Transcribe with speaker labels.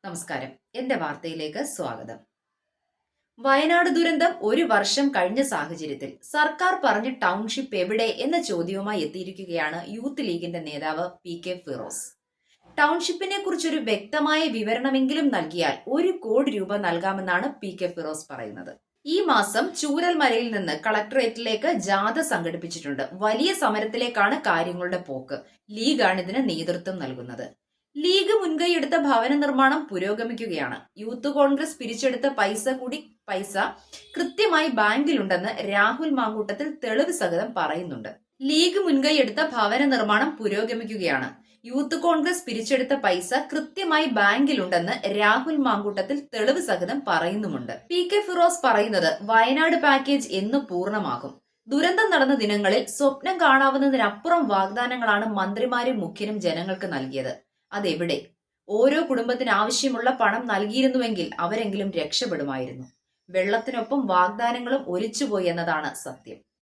Speaker 1: നമസ്കാരം. എന്റെ വാർത്തയിലേക്ക് സ്വാഗതം. വയനാട് ദുരന്തം ഒരു വർഷം കഴിഞ്ഞ സാഹചര്യത്തിൽ സർക്കാർ പറഞ്ഞ ടൗൺഷിപ്പ് എവിടെ എന്ന ചോദ്യവുമായി എത്തിയിരിക്കുകയാണ് യൂത്ത് ലീഗിന്റെ നേതാവ് പി.കെ. ഫിറോസ്. ടൗൺഷിപ്പിനെ കുറിച്ചൊരു വ്യക്തമായ വിവരണമെങ്കിലും നൽകിയാൽ 1 കോടി രൂപ നൽകാമെന്നാണ് പി.കെ. ഫിറോസ് പറയുന്നത്. ഈ മാസം ചൂരൽമലയിൽ നിന്ന് കളക്ടറേറ്റിലേക്ക് ജാഥ സംഘടിപ്പിച്ചിട്ടുണ്ട്. വലിയ സമരത്തിലേക്കാണ് കാര്യങ്ങളുടെ പോക്ക്. ലീഗാണ് ഇതിന് നേതൃത്വം നൽകുന്നത്. ലീഗ് മുൻകൈയെടുത്ത ഭവന നിർമ്മാണം പുരോഗമിക്കുകയാണ്. യൂത്ത് കോൺഗ്രസ് പിരിച്ചെടുത്ത പൈസ കൃത്യമായി ബാങ്കിലുണ്ടെന്ന് രാഹുൽ മാങ്കൂട്ടത്തിൽ തെളിവ് സഹിതം പറയുന്നുണ്ട്. ലീഗ് മുൻകൈയെടുത്ത ഭവന നിർമ്മാണം പുരോഗമിക്കുകയാണ്. യൂത്ത് കോൺഗ്രസ് പിരിച്ചെടുത്ത പൈസ കൃത്യമായി ബാങ്കിലുണ്ടെന്ന് രാഹുൽ മാങ്കൂട്ടത്തിൽ തെളിവ് സഹിതം പറയുന്നുമുണ്ട്. പി.കെ. ഫിറോസ് പറയുന്നത് വയനാട് പാക്കേജ് എന്ന് പൂർണ്ണമാകും. ദുരന്തം നടന്ന ദിനങ്ങളിൽ സ്വപ്നം കാണാവുന്നതിനപ്പുറം വാഗ്ദാനങ്ങളാണ് മന്ത്രിമാരും മുഖ്യനും ജനങ്ങൾക്ക് നൽകിയത്. അതെവിടെ? ഓരോ കുടുംബത്തിന് ആവശ്യമുള്ള പണം നൽകിയിരുന്നുവെങ്കിൽ അവരെങ്കിലും രക്ഷപ്പെടുമായിരുന്നു. വെള്ളത്തിനൊപ്പം വാഗ്ദാനങ്ങളും ഒലിച്ചുപോയി എന്നതാണ് സത്യം.